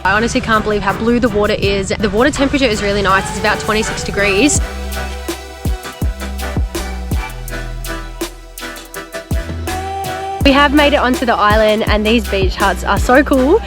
I honestly can't believe how blue the water is. The water temperature is really nice. It's about 26 degrees. We have made it onto the island and these beach huts are so cool.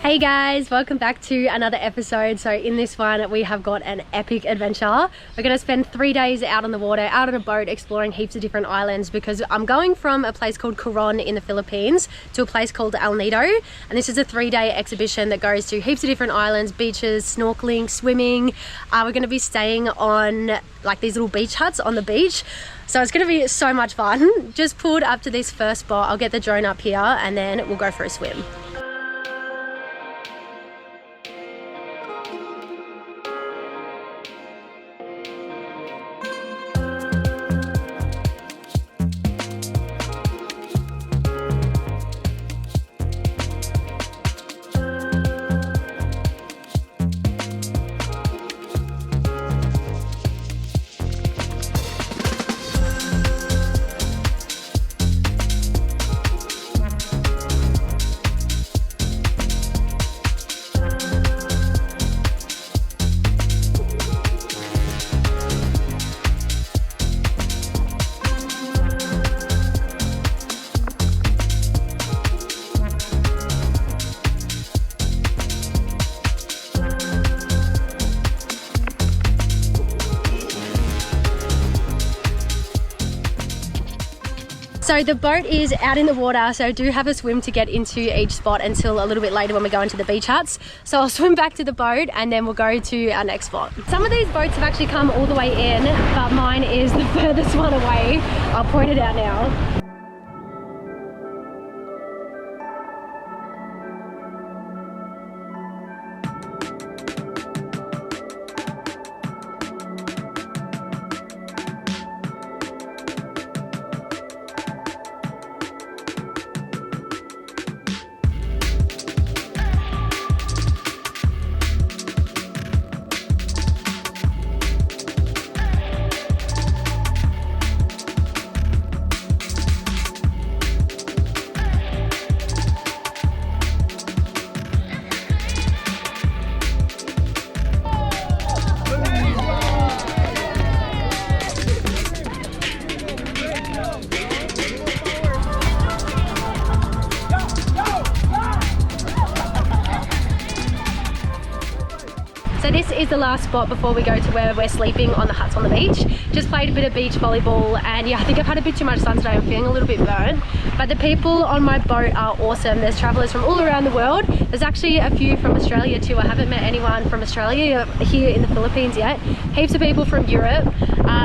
Hey guys, welcome back to another episode. So in this one we have got an epic adventure. We're going to spend 3 days out on the water, out on a boat, exploring heaps of different islands because I'm going from a place called Coron in the Philippines to a place called El Nido, and this is a 3-day exhibition that goes to heaps of different islands, beaches, snorkeling, swimming. We're going to be staying on like these little beach huts on the beach. So it's going to be so much fun. Just pulled up to this first spot. I'll get the drone up here and then we'll go for a swim. So the boat is out in the water, so I do have a swim to get into each spot until a little bit later when we go into the beach huts. So I'll swim back to the boat and then we'll go to our next spot. Some of these boats have actually come all the way in, but mine is the furthest one away. I'll point it out now. So this is the last spot before we go to where we're sleeping on the huts on the beach. Just played a bit of beach volleyball and yeah, I think I've had a bit too much sun today. I'm feeling a little bit burnt. But the people on my boat are awesome. There's travellers from all around the world. There's actually a few from Australia too. I haven't met anyone from Australia here in the Philippines yet. Heaps of people from Europe.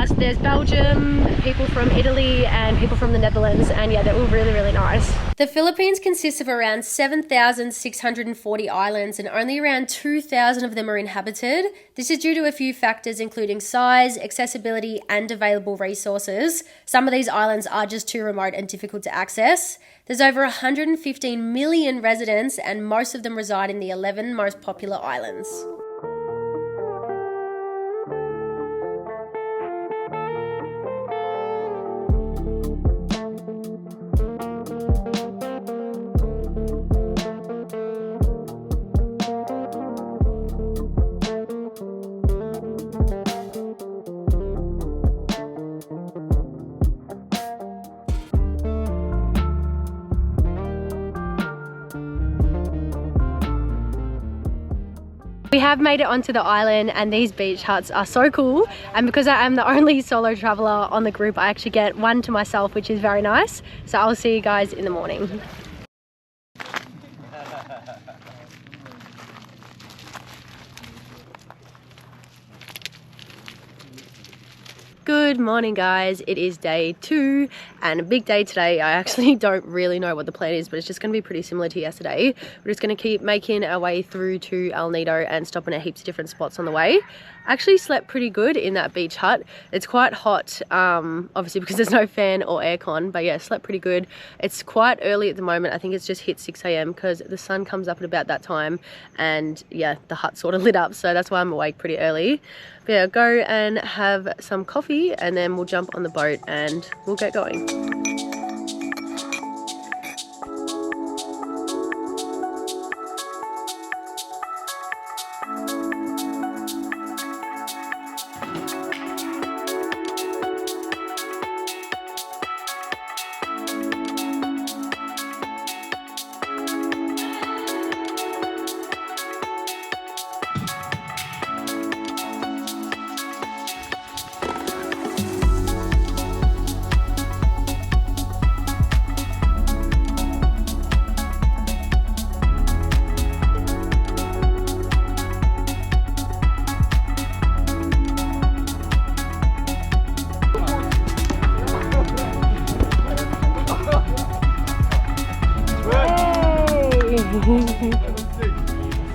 So there's Belgium, people from Italy and people from the Netherlands, and yeah, they're all really, really nice. The Philippines consists of around 7,640 islands and only around 2,000 of them are inhabited. This is due to a few factors including size, accessibility and available resources. Some of these islands are just too remote and difficult to access. There's over 115 million residents and most of them reside in the 11 most popular islands. We have made it onto the island and these beach huts are so cool, and because I am the only solo traveller on the group I actually get one to myself, which is very nice. So I'll see you guys in the morning. Good Good morning guys, it is day 2 and a big day today. I actually don't really know what the plan is, but it's just going to be pretty similar to yesterday. We're just going to keep making our way through to El Nido and stopping at heaps of different spots on the way. Actually slept pretty good in that beach hut. It's quite hot, obviously because there's no fan or aircon, but yeah, slept pretty good. It's quite early at the moment. I think it's just hit 6 AM because the sun comes up at about that time, and yeah, the hut's sort of lit up, so that's why I'm awake pretty early. But yeah, go and have some coffee and then we'll jump on the boat and we'll get going.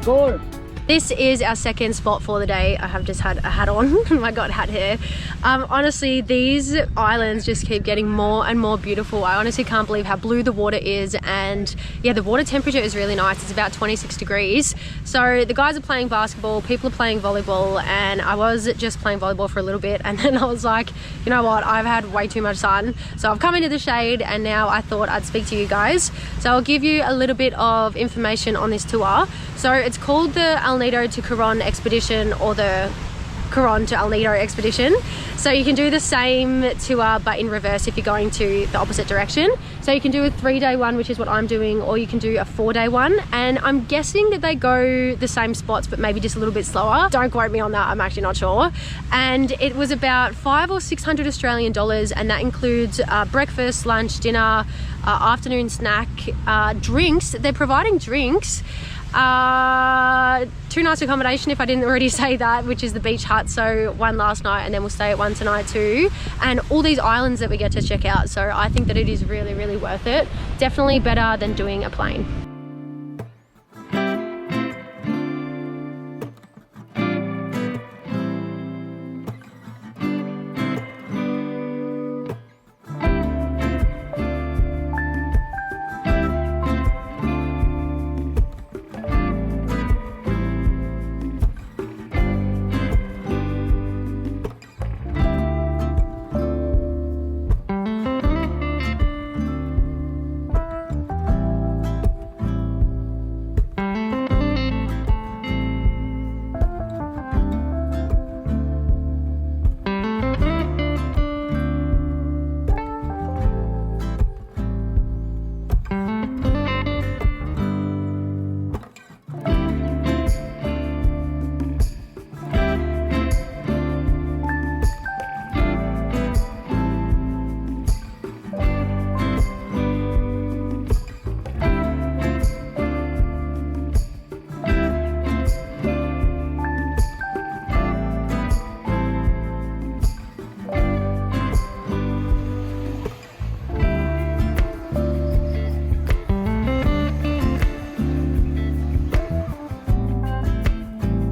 Score. This is our second spot for the day. I have just had a hat on. I got hat hair. Honestly, these islands just keep getting more and more beautiful. I honestly can't believe how blue the water is, and yeah, the water temperature is really nice. It's about 26 degrees. So the guys are playing basketball, people are playing volleyball, and I was just playing volleyball for a little bit, and then I was like, you know what, I've had way too much sun, so I've come into the shade, and now I thought I'd speak to you guys. So I'll give you a little bit of information on this tour. So it's called the El Nido to Coron expedition, or the Coron to El Nido expedition. So you can do the same tour but in reverse if you're going to the opposite direction. So you can do a 3-day one, which is what I'm doing, or you can do a 4-day one, and I'm guessing that they go the same spots but maybe just a little bit slower. Don't quote me on that, I'm actually not sure. And it was about $500 or $600 Australian dollars, and that includes breakfast, lunch, dinner, afternoon snack, drinks. They're providing drinks, 2 nights accommodation if I didn't already say that, which is the beach hut, so 1 last night and then we'll stay at 1 tonight too, and all these islands that we get to check out. So I think that it is really, really worth it. Definitely better than doing a plane.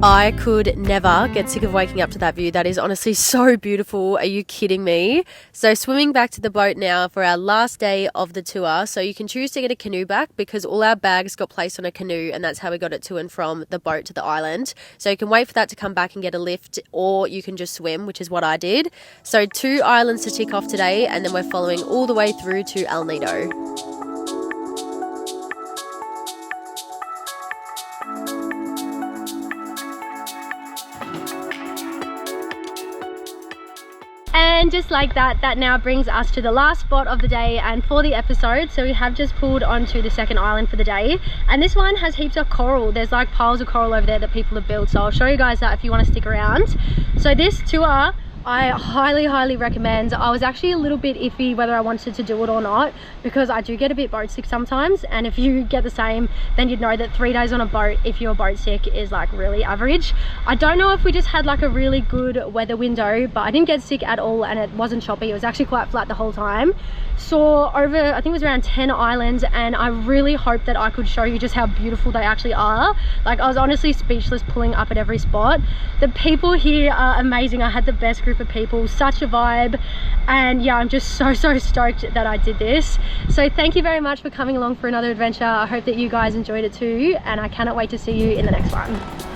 I could never get sick of waking up to that view. That is honestly so beautiful. Are you kidding me? So swimming back to the boat now for our last day of the tour. So you can choose to get a canoe back because all our bags got placed on a canoe, and that's how we got it to and from the boat to the island. So you can wait for that to come back and get a lift, or you can just swim, which is what I did. So 2 islands to tick off today, and then we're following all the way through to El Nido. And just like that, that now brings us to the last spot of the day and for the episode. So we have just pulled onto the second island for the day, and this one has heaps of coral. There's like piles of coral over there that people have built, so I'll show you guys that if you want to stick around. So this tour I highly recommend. I was actually a little bit iffy whether I wanted to do it or not, because I do get a bit boat sick sometimes, and if you get the same, then you'd know that 3 days on a boat if you're boat sick is like really average. I don't know if we just had like a really good weather window, but I didn't get sick at all, and it wasn't choppy. It was actually quite flat the whole time. Saw over, I think it was around 10 islands, and I really hope that I could show you just how beautiful they actually are. Like, I was honestly speechless pulling up at every spot. The people here are amazing. I had the best group of people, such a vibe, and yeah, I'm just so stoked that I did this. So thank you very much for coming along for another adventure. I hope that you guys enjoyed it too, and I cannot wait to see you in the next one.